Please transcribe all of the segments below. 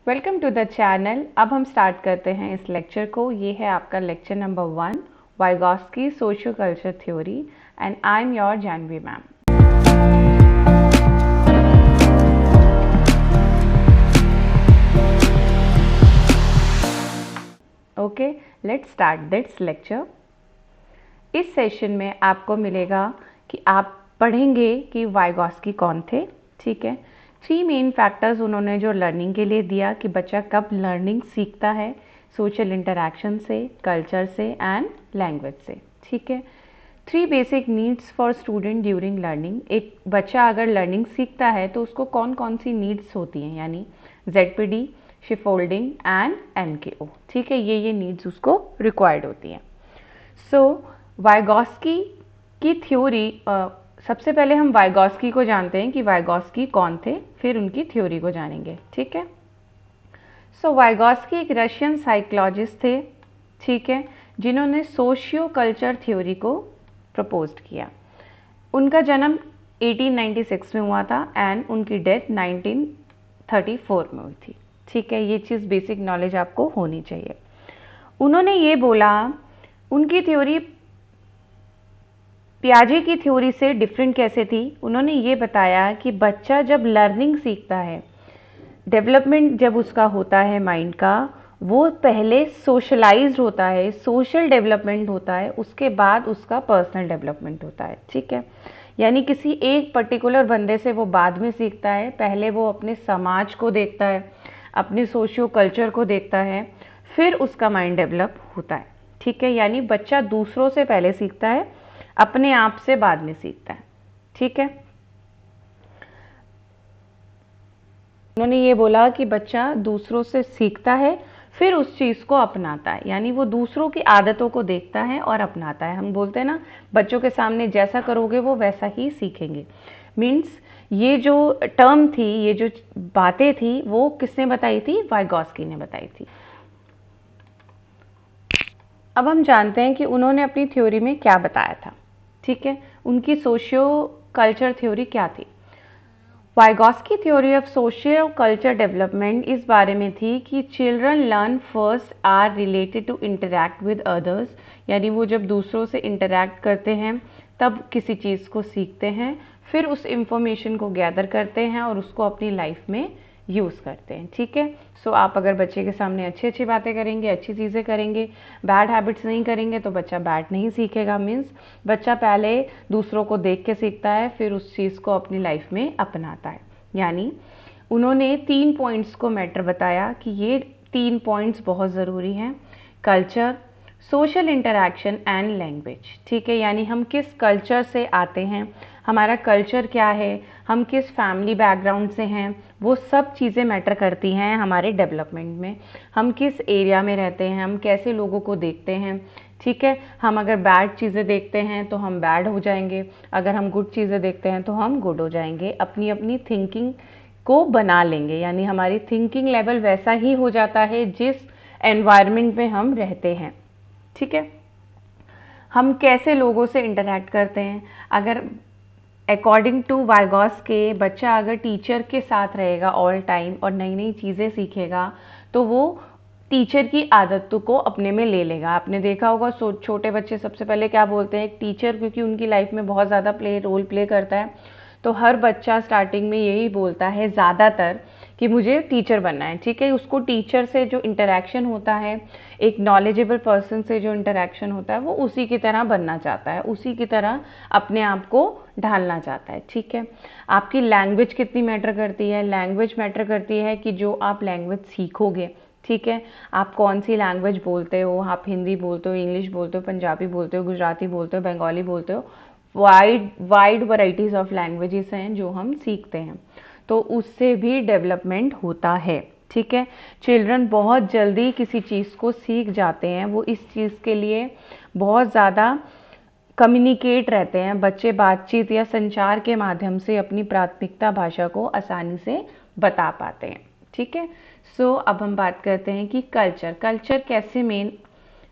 Welcome to the channel. अब हम start करते हैं इस लेक्चर को। ये है आपका lecture number 1, Vygotsky socio culture theory, and I am your Janvi ma'am. Okay, let's start this lecture. इस सेशन में आपको मिलेगा कि आप पढ़ेंगे कि वाइगॉस्की कौन थे। ठीक है, 3 मेन फैक्टर्स उन्होंने जो लर्निंग के लिए दिया कि बच्चा कब लर्निंग सीखता है, सोशल इंटरैक्शन से, कल्चर से एंड लैंग्वेज से। ठीक है, 3 basic needs for student during learning. एक बच्चा अगर लर्निंग सीखता है तो उसको कौन कौन सी नीड्स होती हैं, यानी ZPD, शिफोल्डिंग एंड NKO। ठीक है, ये नीड्स उसको रिक्वायर्ड होती हैं। सो वाइगॉस्की की थ्योरी, सबसे पहले हम वाइगॉस्की को जानते हैं कि वाइगॉस्की कौन थे, फिर उनकी थ्योरी को जानेंगे। ठीक है, सो वाइगॉस्की एक रशियन साइकोलॉजिस्ट थे। ठीक है, जिन्होंने सोशियो कल्चर थ्योरी को प्रपोज्ड किया। उनका जन्म 1896 में हुआ था एंड उनकी डेथ 1934 में हुई थी। ठीक है, ये चीज़ बेसिक नॉलेज आपको होनी चाहिए। उन्होंने ये बोला, उनकी थ्योरी पियाजे की थ्योरी से डिफरेंट कैसे थी। उन्होंने ये बताया कि बच्चा जब लर्निंग सीखता है, डेवलपमेंट जब उसका होता है माइंड का, वो पहले सोशलाइज्ड होता है, सोशल डेवलपमेंट होता है, उसके बाद उसका पर्सनल डेवलपमेंट होता है। ठीक है, यानी किसी एक पर्टिकुलर बंदे से वो बाद में सीखता है। पहले वो अपने समाज को देखता है, अपने सोशियो कल्चर को देखता है, फिर उसका माइंड डेवलप होता है। ठीक है, यानी बच्चा दूसरों से पहले सीखता है, अपने आप से बाद में सीखता है। ठीक है, उन्होंने ये बोला कि बच्चा दूसरों से सीखता है, फिर उस चीज़ को अपनाता है, यानी वो दूसरों की आदतों को देखता है और अपनाता है। हम बोलते हैं ना, बच्चों के सामने जैसा करोगे वो वैसा ही सीखेंगे। मीन्स ये जो टर्म थी, ये जो बातें थी, वो किसने बताई थी? वाइगॉस्की ने बताई थी। अब हम जानते हैं कि उन्होंने अपनी थ्योरी में क्या बताया था। ठीक है, उनकी सोशियो कल्चर थ्योरी क्या थी? Vygotsky theory of socio culture development इस बारे में थी कि children learn first are related to interact with others, यानी वो जब दूसरों से इंटरैक्ट करते हैं तब किसी चीज़ को सीखते हैं, फिर उस इंफॉर्मेशन को गैदर करते हैं और उसको अपनी लाइफ में यूज़ करते हैं। ठीक है, सो आप अगर बच्चे के सामने अच्छी अच्छी बातें करेंगे, अच्छी चीज़ें करेंगे, बैड हैबिट्स नहीं करेंगे, तो बच्चा बैड नहीं सीखेगा। मीन्स बच्चा पहले दूसरों को देख के सीखता है, फिर उस चीज़ को अपनी लाइफ में अपनाता है। यानी उन्होंने 3 पॉइंट्स को मैटर बताया कि ये 3 पॉइंट्स बहुत ज़रूरी हैं: culture, social interaction and language. ठीक है, यानी हम किस कल्चर से आते हैं, हमारा कल्चर क्या है, हम किस फैमिली बैकग्राउंड से हैं, वो सब चीज़ें मैटर करती हैं हमारे डेवलपमेंट में। हम किस एरिया में रहते हैं, हम कैसे लोगों को देखते हैं। ठीक है, हम अगर बैड चीज़ें देखते हैं तो हम बैड हो जाएंगे, अगर हम गुड चीज़ें देखते हैं तो हम गुड हो जाएंगे। अपनी अपनी थिंकिंग को बना लेंगे, यानी हमारी थिंकिंग लेवल वैसा ही हो जाता है जिस एनवायरनमेंट में हम रहते हैं। ठीक है, हम कैसे लोगों से इंटरैक्ट करते हैं। अगर अकॉर्डिंग टू वाइगॉस्की बच्चा अगर टीचर के साथ रहेगा ऑल टाइम और नई नई चीज़ें सीखेगा, तो वो टीचर की आदतों को अपने में ले लेगा। आपने देखा होगा छोटे बच्चे सबसे पहले क्या बोलते हैं? एक टीचर, क्योंकि उनकी लाइफ में बहुत ज़्यादा रोल प्ले करता है, तो हर बच्चा स्टार्टिंग में यही बोलता है ज़्यादातर कि मुझे टीचर बनना है। ठीक है, उसको टीचर से जो इंटरेक्शन होता है, एक नॉलेजेबल पर्सन से जो इंटरेक्शन होता है, वो उसी की तरह बनना चाहता है, उसी की तरह अपने आप को ढालना चाहता है। ठीक है, आपकी लैंग्वेज कितनी मैटर करती है? लैंग्वेज मैटर करती है कि जो आप लैंग्वेज सीखोगे, ठीक है, आप कौन सी लैंग्वेज बोलते हो, आप हिंदी बोलते हो, इंग्लिश बोलते हो, पंजाबी बोलते हो, गुजराती बोलते हो, बंगाली बोलते हो, वाइड वैरायटीज ऑफ लैंग्वेजेस हैं जो हम सीखते हैं, तो उससे भी डेवलपमेंट होता है। ठीक है, चिल्ड्रन बहुत जल्दी किसी चीज़ को सीख जाते हैं, वो इस चीज़ के लिए बहुत ज़्यादा कम्युनिकेट रहते हैं। बच्चे बातचीत या संचार के माध्यम से अपनी प्राथमिकता भाषा को आसानी से बता पाते हैं। ठीक है, सो अब हम बात करते हैं कि कल्चर कैसे मेन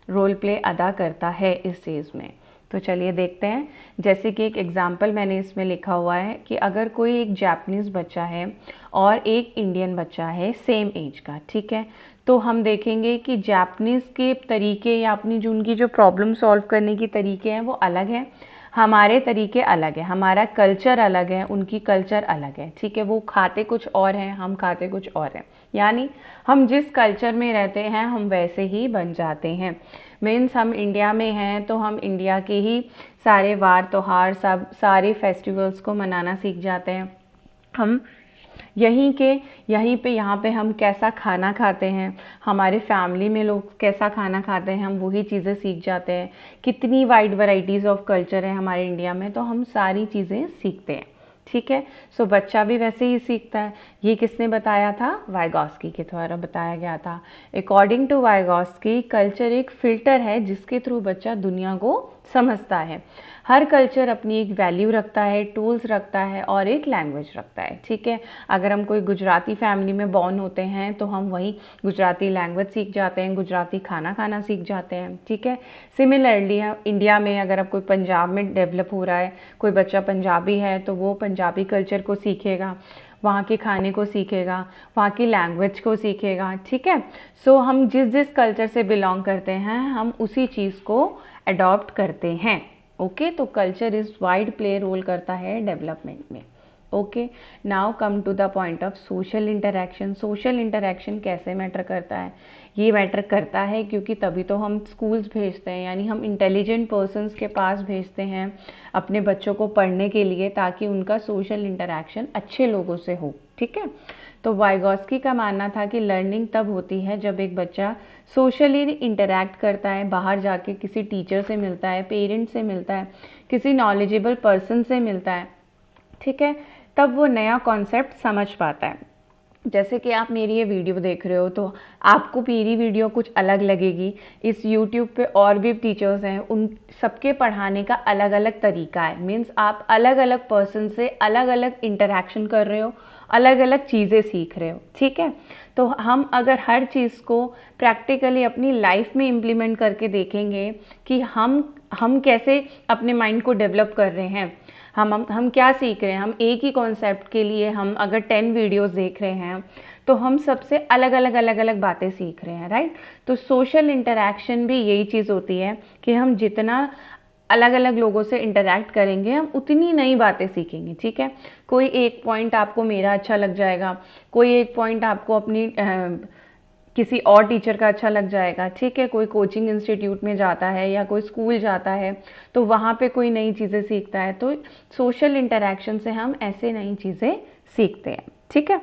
रोल प्ले अदा करता है इस चीज़ में। तो चलिए देखते हैं। जैसे कि एक एग्जाम्पल मैंने इसमें लिखा हुआ है कि अगर कोई एक जापानीज़ बच्चा है और एक इंडियन बच्चा है सेम एज का, ठीक है, तो हम देखेंगे कि जापानीज़ के तरीके या अपनी जो उनकी जो प्रॉब्लम सॉल्व करने की तरीके हैं वो अलग हैं, हमारे तरीके अलग हैं, हमारा कल्चर अलग है, उनकी कल्चर अलग है, ठीक है। वो खाते कुछ और हैं, हम खाते कुछ और हैं, यानी हम जिस कल्चर में रहते हैं हम वैसे ही बन जाते हैं। मीन्स हम इंडिया में हैं तो हम इंडिया के ही सारे वार त्योहार सब सारे फेस्टिवल्स को मनाना सीख जाते हैं। हम यहीं पे यहाँ पे हम कैसा खाना खाते हैं, हमारे फैमिली में लोग कैसा खाना खाते हैं, हम वही चीज़ें सीख जाते हैं। कितनी वाइड वैरायटीज़ ऑफ कल्चर है हमारे इंडिया में, तो हम सारी चीज़ें सीखते हैं, ठीक है। सो बच्चा भी वैसे ही सीखता है। ये किसने बताया था? वाइगॉस्की के द्वारा बताया गया था। अकॉर्डिंग टू वाइगॉस्की, कल्चर एक फिल्टर है जिसके थ्रू बच्चा दुनिया को समझता है। हर कल्चर अपनी एक वैल्यू रखता है, टूल्स रखता है और एक लैंग्वेज रखता है, ठीक है। अगर हम कोई गुजराती फैमिली में बॉर्न होते हैं तो हम वही गुजराती लैंग्वेज सीख जाते हैं, गुजराती खाना खाना सीख जाते हैं, ठीक है। सिमिलरली इंडिया में अगर अब कोई पंजाब में डेवलप हो रहा है, कोई बच्चा पंजाबी है तो वो पंजाबी कल्चर को सीखेगा, वहाँ के खाने को सीखेगा, वहाँ की लैंग्वेज को सीखेगा, ठीक है। सो हम जिस जिस कल्चर से बिलोंग करते हैं हम उसी चीज़ को अडॉप्ट करते हैं। ओके, तो culture is wide play role करता है डेवलपमेंट में। Okay, now come to the point of social interaction. Social interaction कैसे मैटर करता है? ये मैटर करता है क्योंकि तभी तो हम स्कूल्स भेजते हैं, यानी हम इंटेलिजेंट पर्सन्स के पास भेजते हैं अपने बच्चों को पढ़ने के लिए, ताकि उनका सोशल इंटरेक्शन अच्छे लोगों से हो, ठीक है। तो वाइगॉस्की का मानना था कि लर्निंग तब होती है जब एक बच्चा सोशली इंटरैक्ट करता है, बाहर जाके किसी टीचर से मिलता है, पेरेंट्स से मिलता है, किसी नॉलेजेबल पर्सन से मिलता है, ठीक है, तब वो नया कॉन्सेप्ट समझ पाता है। जैसे कि आप मेरी ये वीडियो देख रहे हो तो आपको मेरी वीडियो कुछ अलग लगेगी, इस YouTube पे और भी टीचर्स हैं, उन सबके पढ़ाने का अलग अलग तरीका है। मीन्स आप अलग अलग पर्सन से अलग अलग इंटरेक्शन कर रहे हो, अलग अलग चीज़ें सीख रहे हो, ठीक है। तो हम अगर हर चीज़ को प्रैक्टिकली अपनी लाइफ में इम्प्लीमेंट करके देखेंगे कि हम कैसे अपने माइंड को डेवलप कर रहे हैं, हम क्या सीख रहे हैं, हम एक ही कॉन्सेप्ट के लिए हम अगर 10 वीडियोस देख रहे हैं तो हम सबसे अलग अलग बातें सीख रहे हैं, राइट। तो सोशल इंटरेक्शन भी यही चीज़ होती है कि हम जितना अलग अलग लोगों से इंटरैक्ट करेंगे हम उतनी नई बातें सीखेंगे, ठीक है। कोई एक पॉइंट आपको मेरा अच्छा लग जाएगा, कोई एक पॉइंट आपको अपनी किसी और टीचर का अच्छा लग जाएगा, ठीक है। कोई कोचिंग इंस्टीट्यूट में जाता है या कोई स्कूल जाता है तो वहाँ पे कोई नई चीज़ें सीखता है, तो सोशल इंटरेक्शन से हम ऐसे नई चीज़ें सीखते हैं, ठीक है।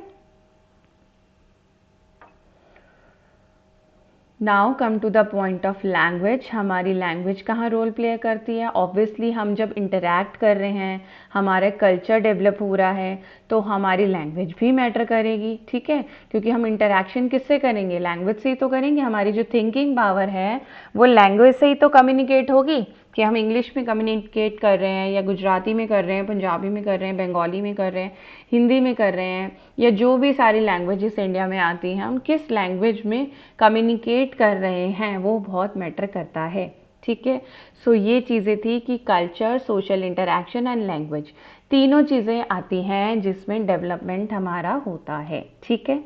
Now come to the point of language. हमारी लैंग्वेज कहाँ रोल प्ले करती है? ऑब्वियसली हम जब इंटरैक्ट कर रहे हैं, हमारे कल्चर डेवलप हो रहा है, तो हमारी लैंग्वेज भी मैटर करेगी, ठीक है। क्योंकि हम इंटरैक्शन किससे करेंगे? लैंग्वेज से ही तो करेंगे। हमारी जो थिंकिंग पावर है वो लैंग्वेज से ही तो कम्युनिकेट होगी, कि हम इंग्लिश में कम्युनिकेट कर रहे हैं या गुजराती में कर रहे हैं, पंजाबी में कर रहे हैं, बंगाली में कर रहे हैं, हिंदी में कर रहे हैं, या जो भी सारी लैंग्वेजेस इंडिया में आती हैं, हम किस लैंग्वेज में कम्युनिकेट कर रहे हैं वो बहुत मैटर करता है, ठीक है। सो ये चीज़ें थी कि culture, social interaction and language, तीनों चीज़ें आती हैं जिसमें डेवलपमेंट हमारा होता है, ठीक है।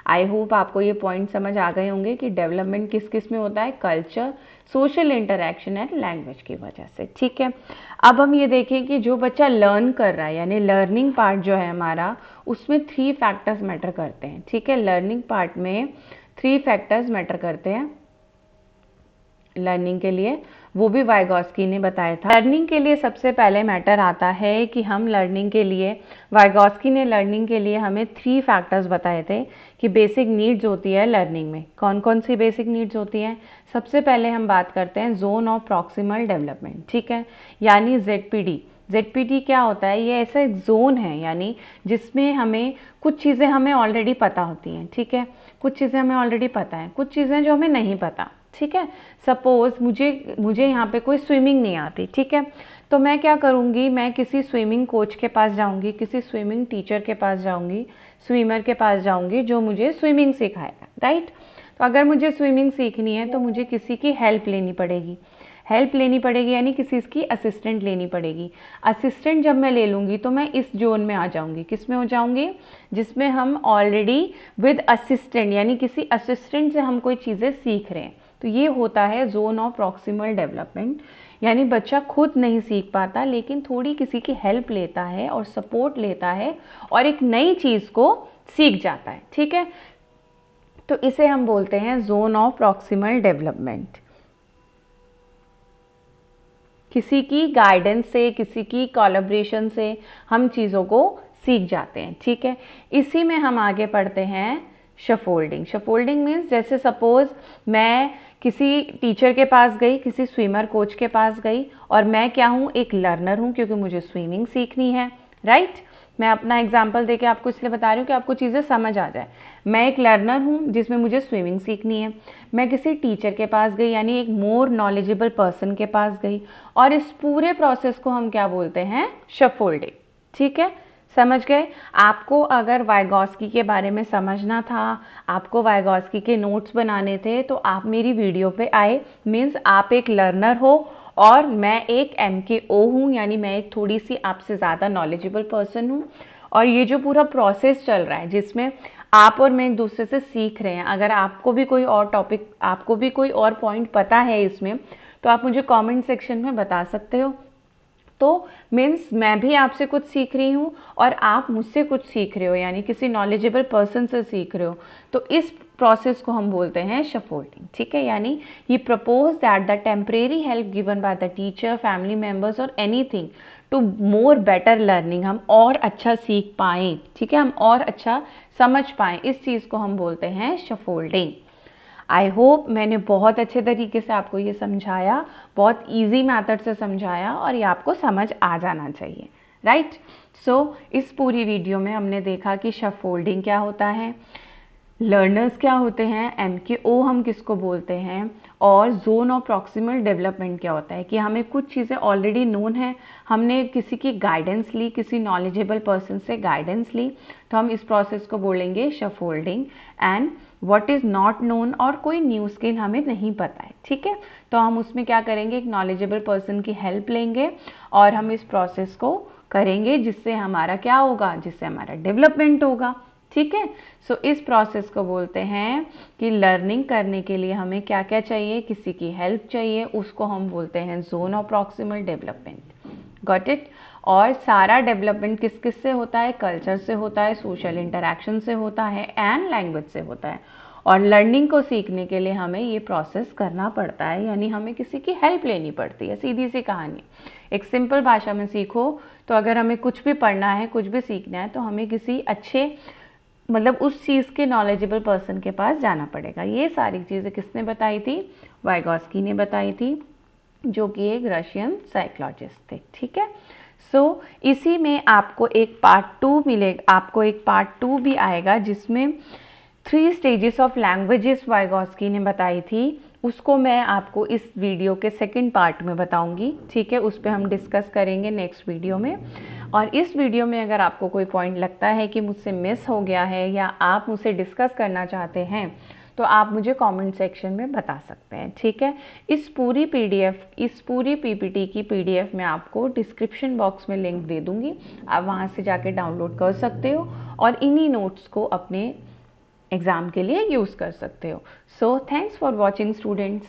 आई होप आपको ये पॉइंट समझ आ गए होंगे कि डेवलपमेंट किस किस में होता है, culture, social interaction and language की वजह से, ठीक है। अब हम ये देखें कि जो बच्चा लर्न कर रहा है, यानी लर्निंग पार्ट जो है हमारा, उसमें 3 फैक्टर्स मैटर करते हैं, ठीक है। लर्निंग पार्ट में 3 फैक्टर्स मैटर करते हैं लर्निंग के लिए, वो भी वाइगॉस्की ने बताया था। लर्निंग के लिए सबसे पहले मैटर आता है कि हम लर्निंग के लिए, वाइगॉस्की ने लर्निंग के लिए हमें 3 फैक्टर्स बताए थे कि बेसिक नीड्स होती है लर्निंग में। कौन कौन सी बेसिक नीड्स होती हैं? सबसे पहले हम बात करते हैं जोन ऑफ प्रॉक्सिमल डेवलपमेंट, ठीक है, यानी ZPD। ZPD क्या होता है? ये ऐसा एक जोन है, यानी जिसमें हमें कुछ चीज़ें हमें ऑलरेडी पता होती हैं, ठीक है, कुछ चीज़ें हमें ऑलरेडी पता है, कुछ चीज़ें जो हमें नहीं पता, ठीक है। सपोज मुझे यहाँ पे कोई स्विमिंग नहीं आती, ठीक है, तो मैं क्या करूँगी, मैं किसी स्विमिंग कोच के पास जाऊँगी, किसी स्विमिंग टीचर के पास जाऊँगी, स्विमर के पास जाऊँगी जो मुझे स्विमिंग सिखाएगा, राइट। तो अगर मुझे स्विमिंग सीखनी है तो मुझे किसी की हेल्प लेनी पड़ेगी। हेल्प लेनी पड़ेगी यानी किसी की असिस्टेंट लेनी पड़ेगी। असिस्टेंट जब मैं ले लूँगी तो मैं इस जोन में आ जाऊँगी, किस में हो जाऊँगी, जिसमें हम ऑलरेडी विद असिस्टेंट यानी किसी असिस्टेंट से हम कोई चीज़ें सीख रहे हैं। तो ये होता है जोन ऑफ प्रॉक्सिमल डेवलपमेंट, यानी बच्चा खुद नहीं सीख पाता लेकिन थोड़ी किसी की हेल्प लेता है और सपोर्ट लेता है और एक नई चीज़ को सीख जाता है। ठीक है, तो इसे हम बोलते हैं जोन ऑफ प्रॉक्सिमल डेवलपमेंट। किसी की गाइडेंस से, किसी की कोलैबोरेशन से हम चीज़ों को सीख जाते हैं। ठीक है, इसी में हम आगे पढ़ते हैं शफोल्डिंग। शफोल्डिंग मीन्स जैसे सपोज मैं किसी टीचर के पास गई, किसी स्विमर कोच के पास गई और मैं क्या हूँ, एक लर्नर हूँ क्योंकि मुझे स्विमिंग सीखनी है। राइट, मैं अपना एग्जाम्पल देके आपको इसलिए बता रही हूँ कि आपको चीज़ें समझ आ जाए। मैं एक लर्नर हूँ जिसमें मुझे स्विमिंग सीखनी है। मैं किसी टीचर के पास गई यानी एक मोर नॉलेजेबल पर्सन के पास गई और इस पूरे प्रोसेस को हम क्या बोलते हैं, शफोल्डिंग। ठीक है, समझ गए। आपको अगर वाइगॉस्की के बारे में समझना था, आपको वाइगॉस्की के नोट्स बनाने थे, तो आप मेरी वीडियो पे आए। मीन्स आप एक लर्नर हो और मैं एक MKO हूँ, यानी मैं एक थोड़ी सी आपसे ज़्यादा नॉलेजेबल पर्सन हूँ। और ये जो पूरा प्रोसेस चल रहा है जिसमें आप और मैं एक दूसरे से सीख रहे हैं, अगर आपको भी कोई और टॉपिक, आपको भी कोई और पॉइंट पता है इसमें, तो आप मुझे कमेंट सेक्शन में बता सकते हो। तो मीन्स मैं भी आपसे कुछ सीख रही हूँ और आप मुझसे कुछ सीख रहे हो, यानी किसी नॉलेजेबल पर्सन से सीख रहे हो। तो इस प्रोसेस को हम बोलते हैं शफोल्डिंग। ठीक है, यानी he propose that the temporary help given by the teacher, family members और anything to more better learning, हम और अच्छा सीख पाएँ। ठीक है, हम और अच्छा समझ पाएँ, इस चीज़ को हम बोलते हैं शफोल्डिंग। आई होप मैंने बहुत अच्छे तरीके से आपको ये समझाया, बहुत इजी मेथड से समझाया और ये आपको समझ आ जाना चाहिए। राइट, सो इस पूरी वीडियो में हमने देखा कि शफोल्डिंग क्या होता है, लर्नर्स क्या होते हैं, MKO हम किसको बोलते हैं, और जोन ऑफ प्रॉक्सिमल डेवलपमेंट क्या होता है कि हमें कुछ चीज़ें ऑलरेडी नोन है, हमने किसी की गाइडेंस ली, किसी नॉलेजेबल पर्सन से गाइडेंस ली, तो हम इस प्रोसेस को बोलेंगे scaffolding. And what is not known, और कोई न्यू स्किल हमें नहीं पता है। ठीक है, तो हम उसमें क्या करेंगे, एक नॉलेजेबल पर्सन की हेल्प लेंगे और हम इस प्रोसेस को करेंगे जिससे हमारा क्या होगा, जिससे हमारा डेवलपमेंट होगा। ठीक है, सो इस प्रोसेस को बोलते हैं कि लर्निंग करने के लिए हमें क्या क्या चाहिए, किसी की हेल्प चाहिए, उसको हम बोलते हैं zone of proximal development. Got it. और सारा डेवलपमेंट किस किस से होता है, कल्चर से होता है, सोशल इंटरेक्शन से होता है एंड लैंग्वेज से होता है। और लर्निंग को सीखने के लिए हमें ये प्रोसेस करना पड़ता है, यानी हमें किसी की हेल्प लेनी पड़ती है। सीधी सी कहानी, एक सिंपल भाषा में सीखो तो अगर हमें कुछ भी पढ़ना है, कुछ भी सीखना है, तो हमें किसी अच्छे, मतलब उस चीज़ के नॉलेजेबल पर्सन के पास जाना पड़ेगा। ये सारी चीज़ें किसने बताई थी, वाइगॉस्की ने बताई थी, जो कि एक रशियन साइकोलॉजिस्ट थे। ठीक है, सो इसी में आपको एक पार्ट 2 मिलेगा, आपको एक पार्ट 2 भी आएगा जिसमें 3 स्टेजेस ऑफ लैंग्वेजेस वाइगॉस्की ने बताई थी, उसको मैं आपको इस वीडियो के सेकंड पार्ट में बताऊंगी। ठीक है, उस पर हम डिस्कस करेंगे नेक्स्ट वीडियो में। और इस वीडियो में अगर आपको कोई पॉइंट लगता है कि मुझसे मिस हो गया है या आप मुझसे डिस्कस करना चाहते हैं, तो आप मुझे कमेंट सेक्शन में बता सकते हैं। ठीक है, इस पूरी PPT की PDF मैं आपको डिस्क्रिप्शन बॉक्स में लिंक दे दूंगी, आप वहाँ से जाके डाउनलोड कर सकते हो और इन्हीं नोट्स को अपने एग्ज़ाम के लिए यूज़ कर सकते हो। So thanks for watching students.